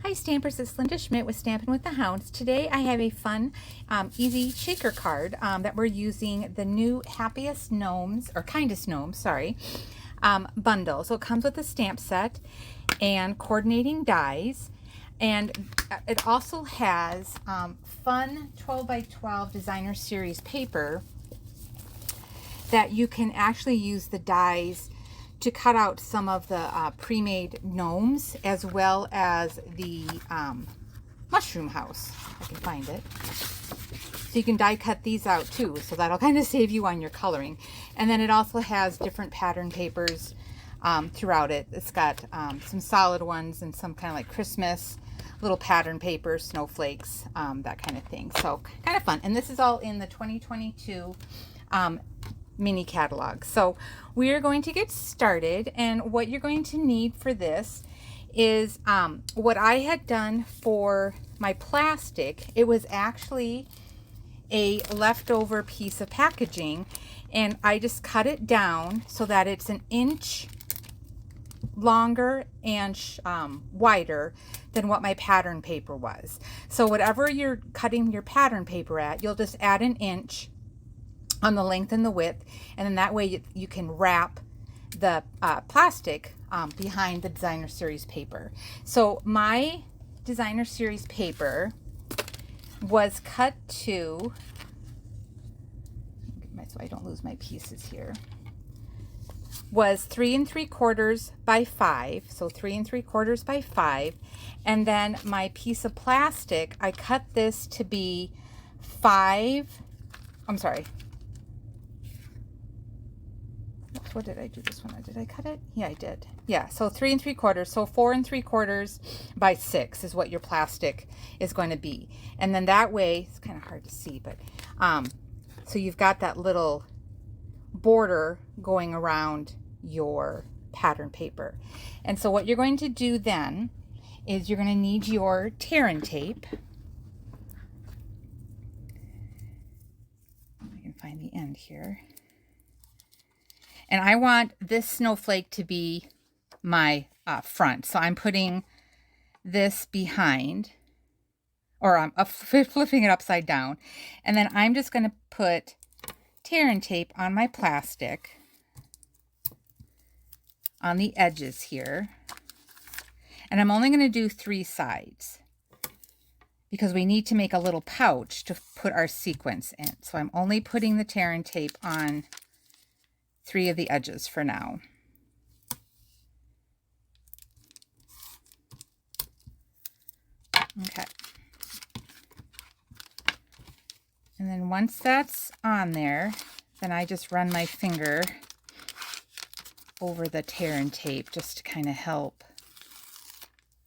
Hi Stampers, it's Linda Schmidt with Stampin' with the Hounds. Today I have a fun, easy shaker card that we're using the new Happiest Gnomes, or Kindest Gnomes, sorry, bundle. So it comes with a stamp set and coordinating dies, and it also has fun 12 by 12 designer series paper that you can actually use the dies to cut out some of the pre-made gnomes, as well as the mushroom house, if I can find it. So you can die cut these out too, so that'll kind of save you on your coloring. And then it also has different pattern papers throughout it. It's got some solid ones and some kind of like Christmas little pattern paper, snowflakes, that kind of thing. So kind of fun. And this is all in the 2022 mini catalog. So we are going to get started, and what you're going to need for this is what I had done for my plastic. It was actually a leftover piece of packaging, and I just cut it down so that it's an inch longer and wider than what my pattern paper was. So whatever you're cutting your pattern paper at, you'll just add an inch on the length and the width, and then that way you can wrap the plastic behind the designer series paper. So my designer series paper was cut to, so I don't lose my pieces here, was 3 3/4 by 5, so 3 3/4 by 5, and then my piece of plastic, I cut this to be 5, I'm sorry, what did I do this one? Did I cut it? Yeah, I did. Yeah, so 3 3/4, so 4 3/4 by 6 is what your plastic is going to be. And then that way, it's kind of hard to see, but so you've got that little border going around your pattern paper. And so what you're going to do then is you're going to need your tear and tape. I can find the end here. And I want this snowflake to be my front. So I'm putting this behind, or I'm flipping it upside down. And then I'm just going to put tear and tape on my plastic on the edges here. And I'm only going to do 3 sides because we need to make a little pouch to put our sequins in. So I'm only putting the tear and tape on 3 of the edges for now. Okay. And then once that's on there, then I just run my finger over the tear and tape just to kind of help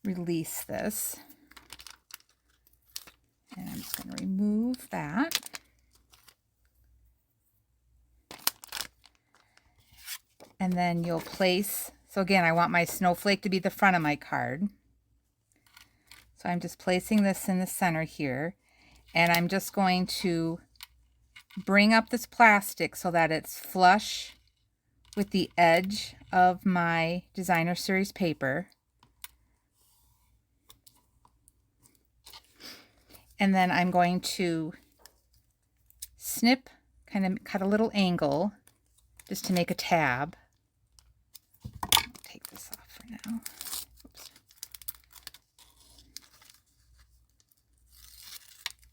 release this. And I'm just going to remove that. And then you'll place, so again, I want my snowflake to be the front of my card. So I'm just placing this in the center here. And I'm just going to bring up this plastic so that it's flush with the edge of my designer series paper. And then I'm going to snip, kind of cut a little angle just to make a tab. Take this off for now. Oops.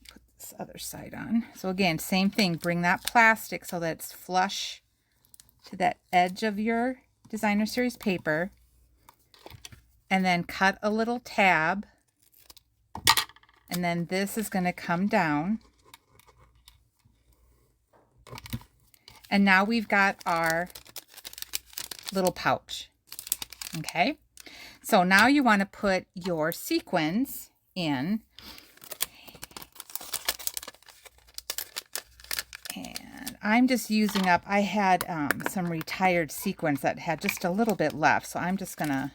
Put this other side on. So again, same thing. Bring that plastic so that it's flush to that edge of your designer series paper. And then cut a little tab. And then this is going to come down. And now we've got our little pouch. Okay, so now you want to put your sequins in. And I'm just using up, I had some retired sequins that had just a little bit left. So I'm just going to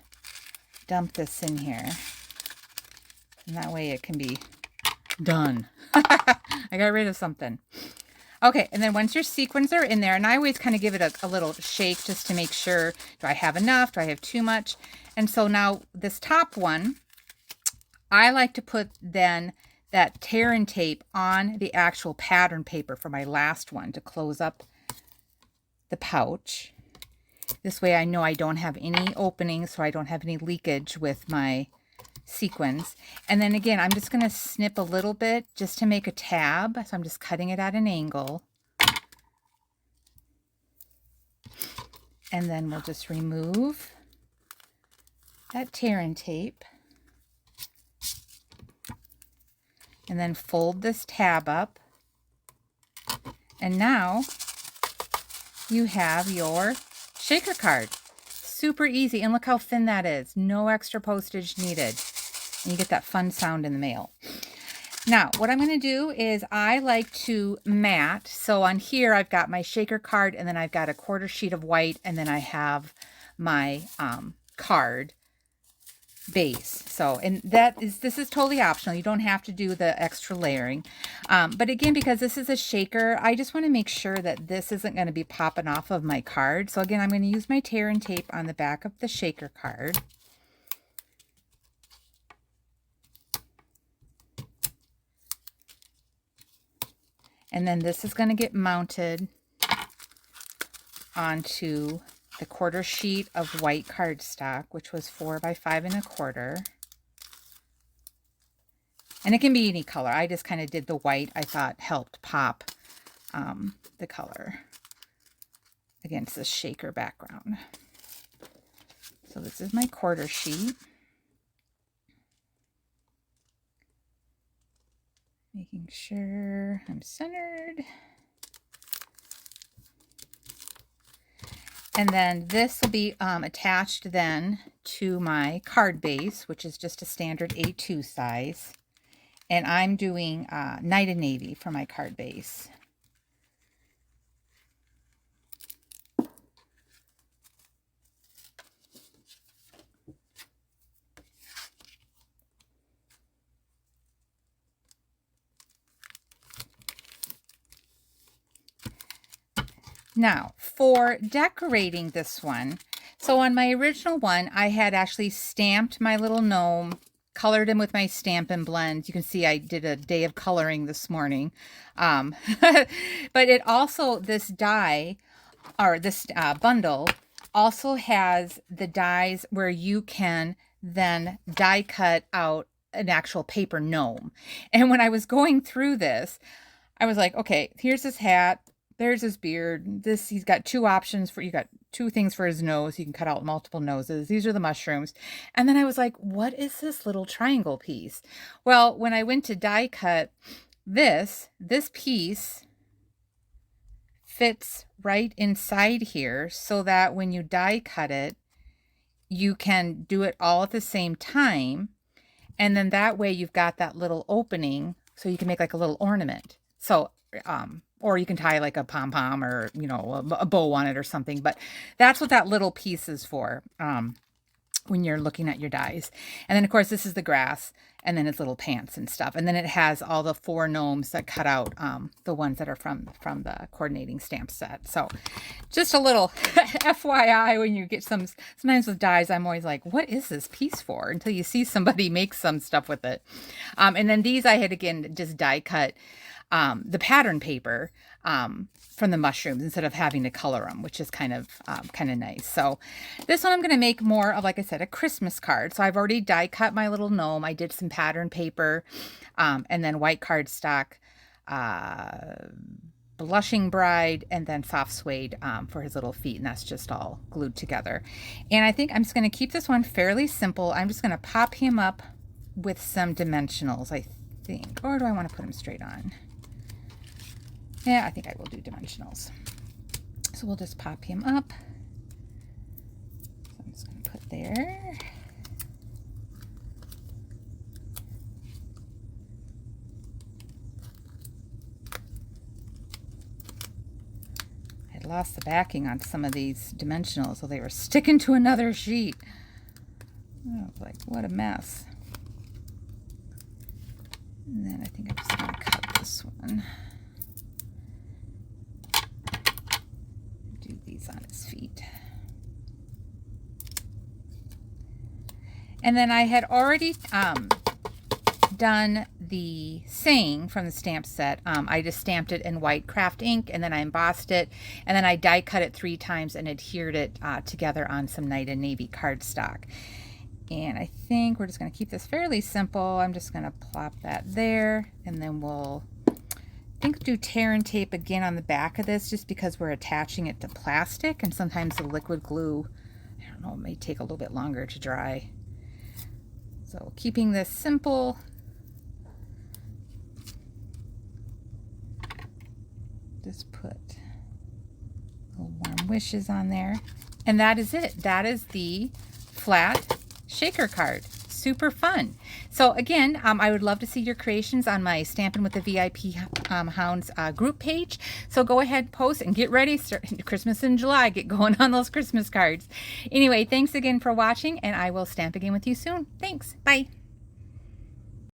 dump this in here. And that way it can be done. I got rid of something. Okay, and then once your sequins are in there, and I always kind of give it a little shake just to make sure, do I have enough? Do I have too much? And so now this top one, I like to put then that tear and tape on the actual pattern paper for my last one to close up the pouch. This way I know I don't have any openings, so I don't have any leakage with my sequins. And then again, I'm just going to snip a little bit just to make a tab. So I'm just cutting it at an angle. And then we'll just remove that tear and tape. And then fold this tab up. And now you have your shaker card. Super easy. And look how thin that is. No extra postage needed. And you get that fun sound in the mail. Now, what I'm going to do is I like to mat. So on here, I've got my shaker card, and then I've got a quarter sheet of white, and then I have my card base. So, and this is totally optional. You don't have to do the extra layering. But again, because this is a shaker, I just want to make sure that this isn't going to be popping off of my card. So again, I'm going to use my tear and tape on the back of the shaker card. And then this is going to get mounted onto the quarter sheet of white cardstock, which was 4 by 5 1/4. And it can be any color. I just kind of did the white. I thought helped pop the color against the shaker background. So this is my quarter sheet. Making sure I'm centered. And then this will be attached then to my card base, which is just a standard A2 size. And I'm doing Night and Navy for my card base. Now, for decorating this one, so on my original one, I had actually stamped my little gnome, colored him with my Stampin' blend. You can see I did a day of coloring this morning. But it also, this die, or this bundle, also has the dies where you can then die cut out an actual paper gnome. And when I was going through this, I was like, okay, here's his hat. There's his beard. He's got two options you got two things for his nose. You can cut out multiple noses. These are the mushrooms. And then I was like, what is this little triangle piece? Well, when I went to die cut this piece fits right inside here so that when you die cut it, you can do it all at the same time. And then that way you've got that little opening so you can make like a little ornament. So, or you can tie like a pom-pom or, you know, a bow on it or something. But that's what that little piece is for when you're looking at your dies. And then, of course, this is the grass and then his little pants and stuff. And then it has all the 4 gnomes that cut out the ones that are from the coordinating stamp set. So just a little FYI when you get sometimes with dies, I'm always like, what is this piece for? Until you see somebody make some stuff with it. And then these I had, again, just die cut the pattern paper from the mushrooms instead of having to color them, which is kind of nice. So this one I'm going to make more of, like I said, a Christmas card. So I've already die cut my little gnome. I did some pattern paper and then white cardstock, blushing bride, and then soft suede for his little feet. And that's just all glued together. And I think I'm just going to keep this one fairly simple. I'm just going to pop him up with some dimensionals, I think. Or do I want to put him straight on? Yeah, I think I will do dimensionals. So we'll just pop him up. So I'm just going to put there. I had lost the backing on some of these dimensionals, so they were sticking to another sheet. I was like, what a mess. And then I think I'm just going to cut this one. Do these on his feet. And then I had already done the saying from the stamp set. I just stamped it in white craft ink, and then I embossed it, and then I die cut it 3 times and adhered it together on some Night and Navy cardstock. And I think we're just going to keep this fairly simple. I'm just going to plop that there, and then we'll do tear and tape again on the back of this, just because we're attaching it to plastic, and sometimes the liquid glue, I don't know, it may take a little bit longer to dry. So keeping this simple. Just put little warm wishes on there. And that is it. That is the flat shaker card. Super fun. So again, I would love to see your creations on my Stampin' with the VIP Hounds group page. So go ahead, post, and get ready. Christmas in July. Get going on those Christmas cards. Anyway, thanks again for watching, and I will stamp again with you soon. Thanks. Bye.